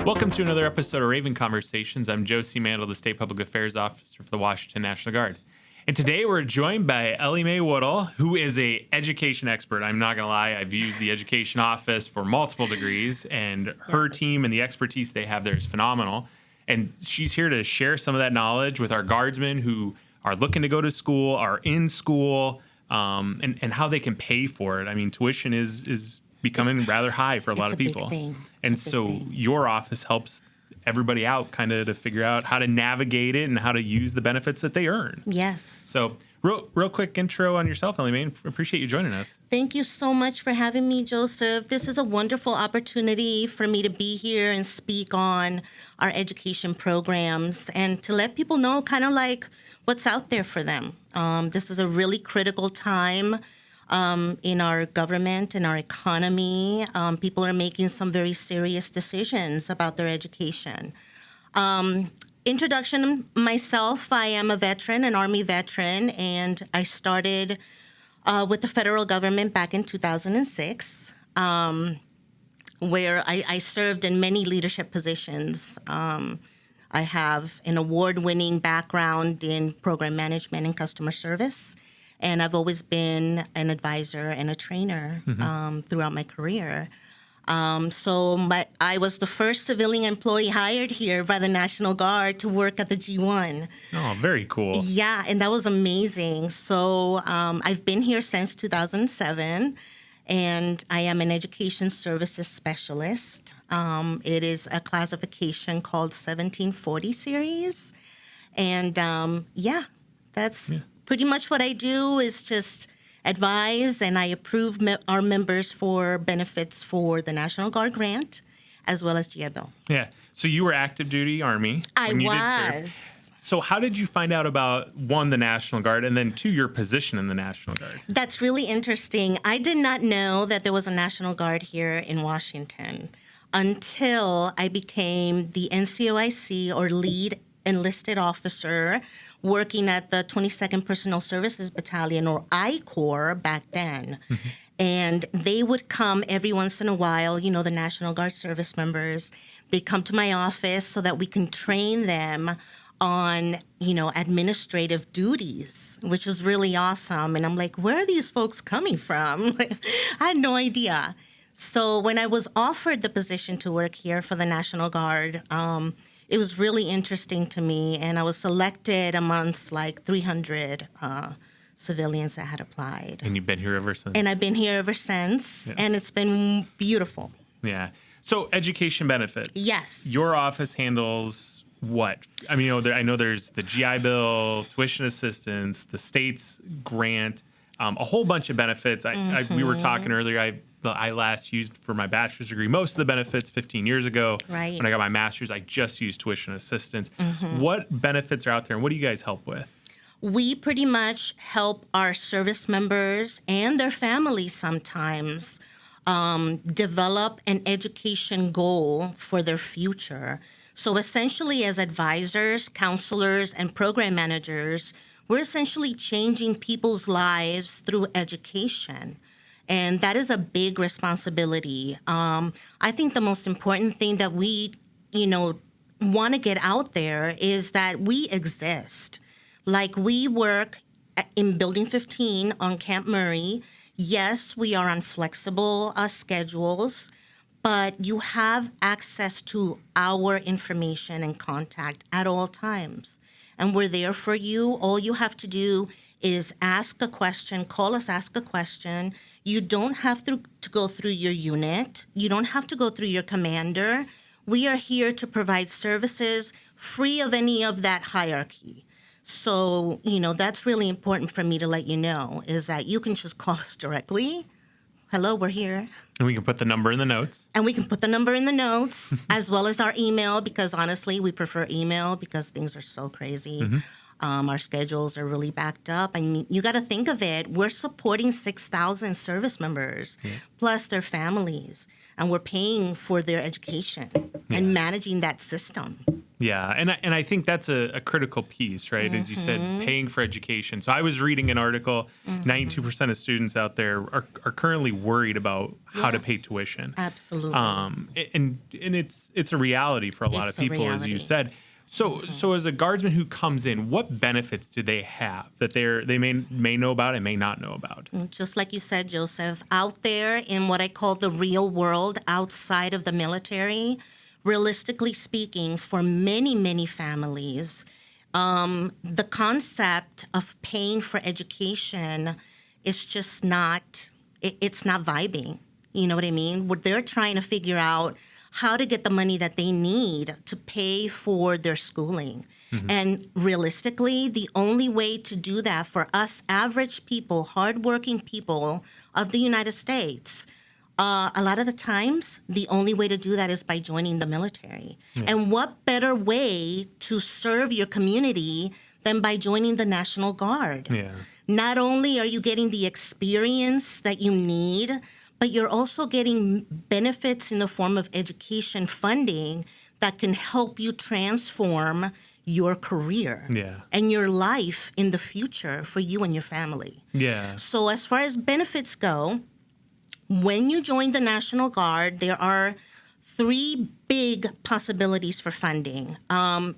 Welcome to another episode of Raven Conversations. I'm Joe C. Mandel, the State Public Affairs Officer for the Washington National Guard. And today we're joined by Elymayi Woodall, who is an education expert. I'm not going to lie, I've used the education office for multiple degrees, and her team and the expertise they have there is phenomenal. And she's here to share some of that knowledge with our guardsmen who are looking to go to school, are in school, and how they can pay for it. I mean, tuition is becoming rather high for a lot of people. And so your office helps everybody out kind of to figure out how to navigate it and how to use the benefits that they earn. Yes. So real quick intro on yourself, Elymayi. Appreciate you joining us. Thank you so much for having me, Joseph. This is a wonderful opportunity for me to be here and speak on our education programs and to let people know kind of like what's out there for them. This is a really critical time in our government and our economy. People are making some very serious decisions about their education. Introduction, myself, I am a veteran, an Army veteran, and I started with the federal government back in 2006, where I served in many leadership positions. I have an award-winning background in program management and customer service. And I've always been an advisor and a trainer throughout my career. I was the first civilian employee hired here by the National Guard to work at the G1. Oh, very cool. Yeah, and that was amazing. So I've been here since 2007, and I am an education services specialist. It is a classification called 1740 series. And that's... Yeah. Pretty much what I do is just advise and I approve our members for benefits for the National Guard grant as well as GI Bill. Yeah. So you were active duty Army. I when you was. Did serve. So how did you find out about, one, the National Guard, and then two, your position in the National Guard? That's really interesting. I did not know that there was a National Guard here in Washington until I became the NCOIC or lead enlisted officer working at the 22nd Personnel Services Battalion, or I Corps back then. Mm-hmm. And they would come every once in a while, you know, the National Guard service members. They'd come to my office so that we can train them on, you know, administrative duties, which was really awesome. And I'm like, where are these folks coming from? I had no idea. So when I was offered the position to work here for the National Guard, it was really interesting to me, and I was selected amongst like 300 civilians that had applied. And you've been here ever since? And I've been here ever since, and it's been beautiful. Yeah. So education benefits. Yes. Your office handles what? I mean, I know there's the GI Bill, tuition assistance, the state's grant, a whole bunch of benefits. We were talking earlier, I last used for my bachelor's degree most of the benefits 15 years ago. Right. When I got my master's, I just used tuition assistance. Mm-hmm. What benefits are out there, and what do you guys help with? We pretty much help our service members and their families sometimes develop an education goal for their future. So essentially, as advisors, counselors, and program managers, we're essentially changing people's lives through education. And that is a big responsibility. I think the most important thing that we, want to get out there is that we exist. Like, we work in Building 15 on Camp Murray. Yes, we are on flexible schedules, but you have access to our information and contact at all times. And we're there for you. All you have to do is ask a question, call us, ask a question. You don't have to go through your unit. You don't have to go through your commander. We are here to provide services free of any of that hierarchy. So, that's really important for me to let you know, is that you can just call us directly. Hello, we're here. And we can put the number in the notes. And we can put the number in the notes, as well as our email, because honestly, we prefer email because things are so crazy. Mm-hmm. Our schedules are really backed up. I mean, you got to think of it. We're supporting 6,000 service members, plus their families, and we're paying for their education and managing that system. Yeah, and I think that's a critical piece, right? As you said, paying for education. So I was reading an article, 92% of students out there are currently worried about how to Yeah, pay tuition. absolutely. And it's a reality for a lot of It's a people, as you reality. said. So as a guardsman who comes in, what benefits do they have that they may know about and may not know about? Just like you said, Joseph, out there in what I call the real world outside of the military, realistically speaking, for many, many families, the concept of paying for education is just not, it's not vibing. You know what I mean? Where they're trying to figure out how to get the money that they need to pay for their schooling. And realistically, the only way to do that for us average people, hardworking people of the United States, a lot of the times, the only way to do that is by joining the military. And what better way to serve your community than by joining the National Guard? Yeah. Not only are you getting the experience that you need, but you're also getting benefits in the form of education funding that can help you transform your career Yeah. and your life in the future for you and your family. Yeah. So, as far as benefits go, when you join the National Guard, there are three big possibilities for funding.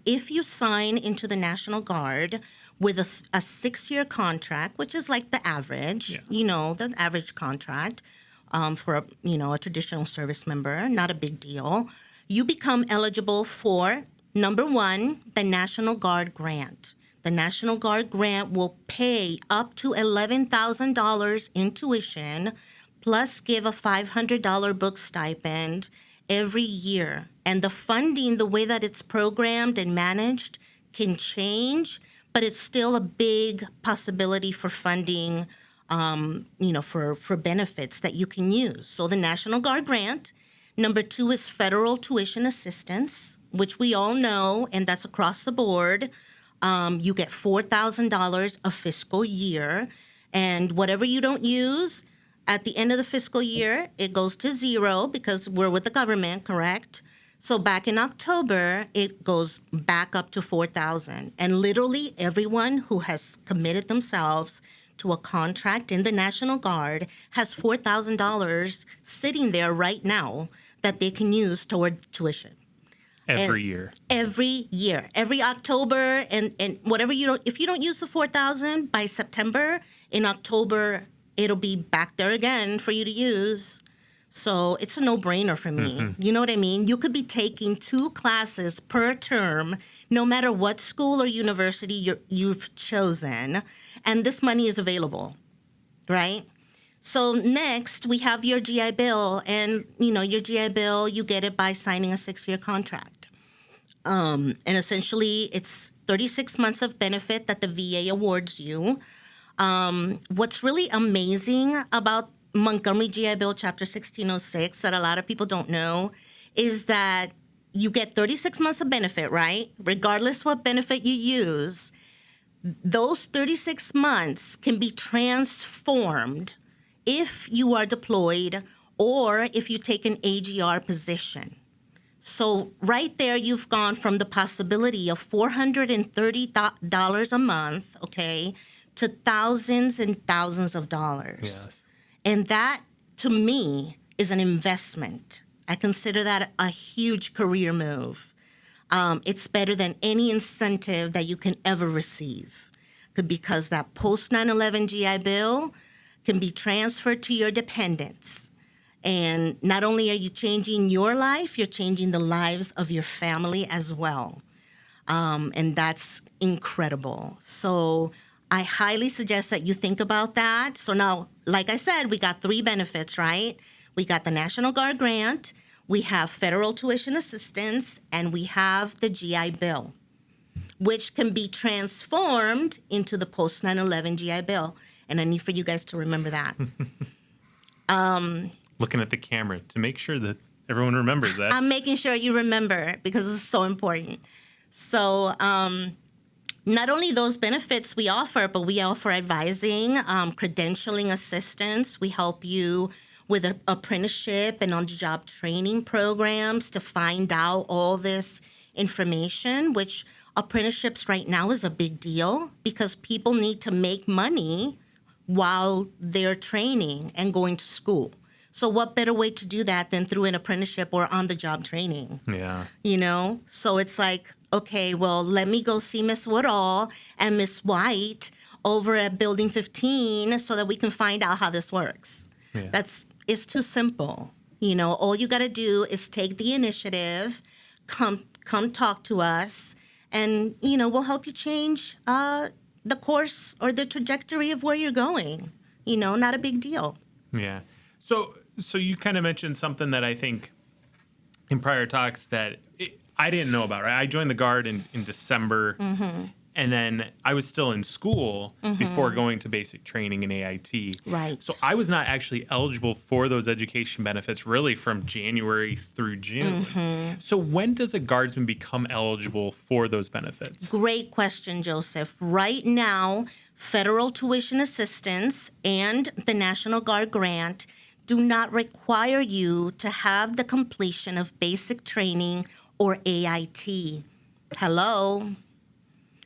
If you sign into the National Guard with a 6-year contract, which is like the average, the average contract for a traditional service member, not a big deal, you become eligible for number one, the National Guard grant. The National Guard grant will pay up to $11,000 in tuition, plus give a $500 book stipend every year. And the funding, the way that it's programmed and managed, can change, but it's still a big possibility for funding, for benefits that you can use. So the National Guard grant. Number two is federal tuition assistance, which we all know, and that's across the board. You get $4,000 a fiscal year, and whatever you don't use at the end of the fiscal year, it goes to zero because we're with the government, correct? So back in October, it goes back up to $4,000, and literally everyone who has committed themselves to a contract in the National Guard has $4,000 sitting there right now that they can use toward tuition. Every year. Every year, every October, and whatever if you don't use the $4,000 by September, in October it'll be back there again for you to use. So it's a no-brainer for me. You know what I mean? You could be taking 2 classes per term, no matter what school or university you've chosen, and this money is available, right? So next, we have your GI Bill, and your GI Bill, you get it by signing a 6-year contract. And essentially, it's 36 months of benefit that the VA awards you. What's really amazing about Montgomery GI Bill Chapter 1606 that a lot of people don't know is that you get 36 months of benefit, right? Regardless what benefit you use, those 36 months can be transformed if you are deployed or if you take an AGR position. So right there, you've gone from the possibility of $430 a month, okay, to thousands and thousands of dollars. Yes. And that, to me, is an investment. I consider that a huge career move. It's better than any incentive that you can ever receive, because that post 9/11 GI Bill can be transferred to your dependents. And not only are you changing your life, you're changing the lives of your family as well. And that's incredible. So I highly suggest that you think about that. So now, like I said, we got 3 benefits, right? We got the National Guard grant, we have federal tuition assistance, and we have the GI Bill, which can be transformed into the post 9/11 GI Bill. And I need for you guys to remember that. Looking at the camera to make sure that everyone remembers that. I'm making sure you remember because it's so important. So not only those benefits we offer, but we offer advising, credentialing assistance. We help you with apprenticeship and on-the-job training programs to find out all this information, which apprenticeships right now is a big deal because people need to make money while they're training and going to school. So what better way to do that than through an apprenticeship or on-the-job training? Yeah. So it's like, okay, well, let me go see Miss Woodall and Miss White over at Building 15 so that we can find out how this works. Yeah. It's too simple. All you got to do is take the initiative, come talk to us, and, we'll help you change the course or the trajectory of where you're going. Not a big deal. Yeah. So you kind of mentioned something that I think in prior talks that I didn't know about, right? I joined the Guard in December, and then I was still in school before going to basic training in AIT. Right. So I was not actually eligible for those education benefits really from January through June. So when does a Guardsman become eligible for those benefits? Great question, Joseph. Right now, federal tuition assistance and the National Guard grant do not require you to have the completion of basic training or AIT. Hello?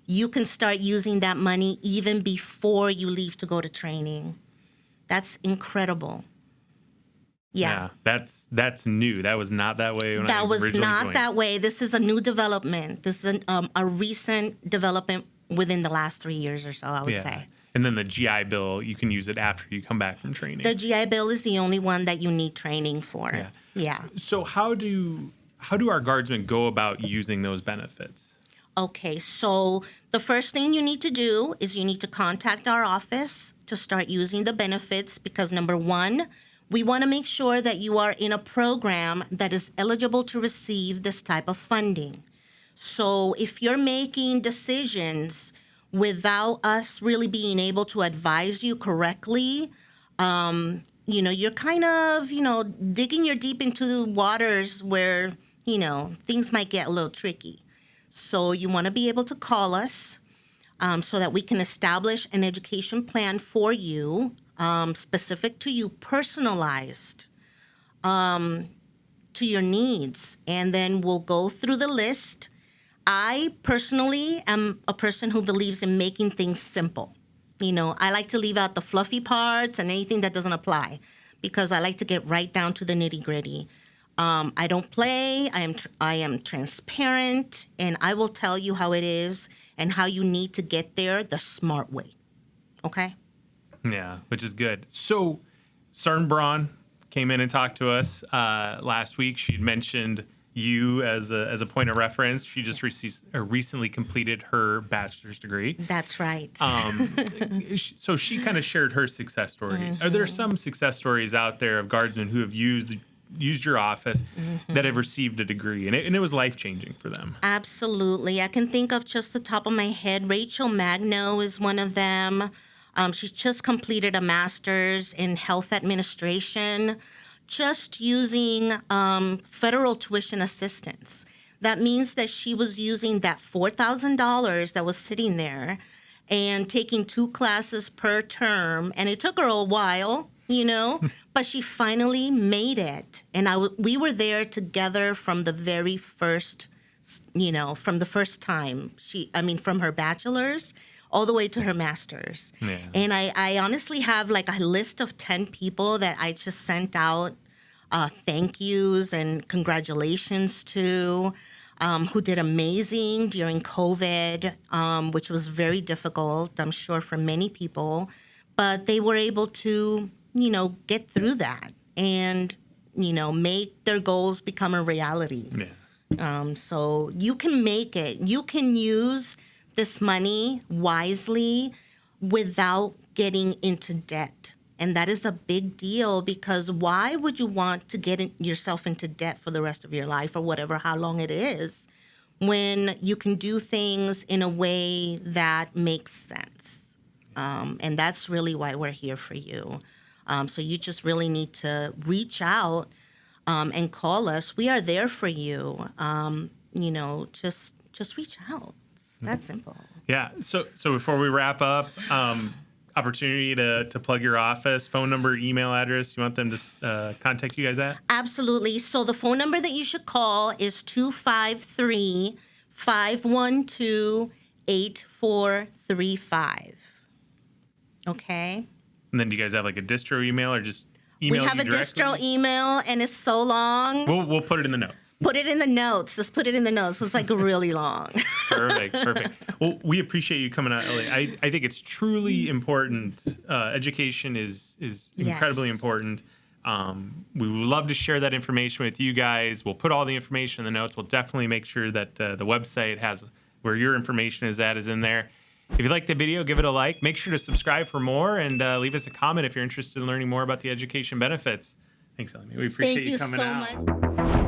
You can start using that money even before you leave to go to training. That's incredible. Yeah. That's new. That was not that way when I That was originally not joined. that way. This is a new development. This is a recent development within the last 3 years or so, I would say. And then the GI Bill, you can use it after you come back from training. The GI Bill is the only one that you need training for. Yeah. So how do our Guardsmen go about using those benefits? Okay, so the first thing you need to do is you need to contact our office to start using the benefits because, number one, we want to make sure that you are in a program that is eligible to receive this type of funding. So if you're making decisions without us really being able to advise you correctly, you're kind of, digging your deep into the waters where, things might get a little tricky. So you want to be able to call us so that we can establish an education plan for you, specific to you, personalized to your needs. And then we'll go through the list. I personally am a person who believes in making things simple. I like to leave out the fluffy parts and anything that doesn't apply because I like to get right down to the nitty-gritty. I don't play. I am transparent, and I will tell you how it is and how you need to get there the smart way. Okay? Yeah, which is good. So Sergeant Braun came in and talked to us last week. She'd mentioned you as a point of reference. She just recently completed her bachelor's degree. That's right. So she kind of shared her success story. Are there some success stories out there of Guardsmen who have used your office that have received a degree and it was life-changing for them? Absolutely. I can think of just the top of my head. Rachel Magno is one of them. She's just completed a master's in health administration, just using federal tuition assistance. That means that she was using that $4,000 that was sitting there and taking 2 classes per term. And it took her a while, but she finally made it. And we were there together from the very first, from the first time. From her bachelor's all the way to her master's. Yeah. And I honestly have like a list of 10 people that I just sent out thank yous and congratulations to, who did amazing during COVID, which was very difficult, I'm sure, for many people. But they were able to, get through that and, make their goals become a reality. Yeah. So you can make it. You can use this money wisely without getting into debt. And that is a big deal because why would you want to get yourself into debt for the rest of your life or whatever, how long it is, when you can do things in a way that makes sense? And that's really why we're here for you. So you just really need to reach out and call us. We are there for you. Just reach out. It's that simple. Yeah. So before we wrap up, I opportunity to plug your office, phone number, email address. You want them to contact you guys at? Absolutely. So the phone number that you should call is 253-512-8435. Okay? And then do you guys have like a distro email or just We email have you a directly? distro email, and it's so long. We'll put it in the notes. Put it in the notes. Just put it in the notes. It's like really long. Perfect. Well, we appreciate you coming out, Ellie. I think it's truly important. Education is incredibly Yes. important. We would love to share that information with you guys. We'll put all the information in the notes. We'll definitely make sure that the website has where your information is in there. If you like the video, give it a like. Make sure to subscribe for more and leave us a comment if you're interested in learning more about the education benefits. Thanks, Ellie. We appreciate Thank you coming so out. much.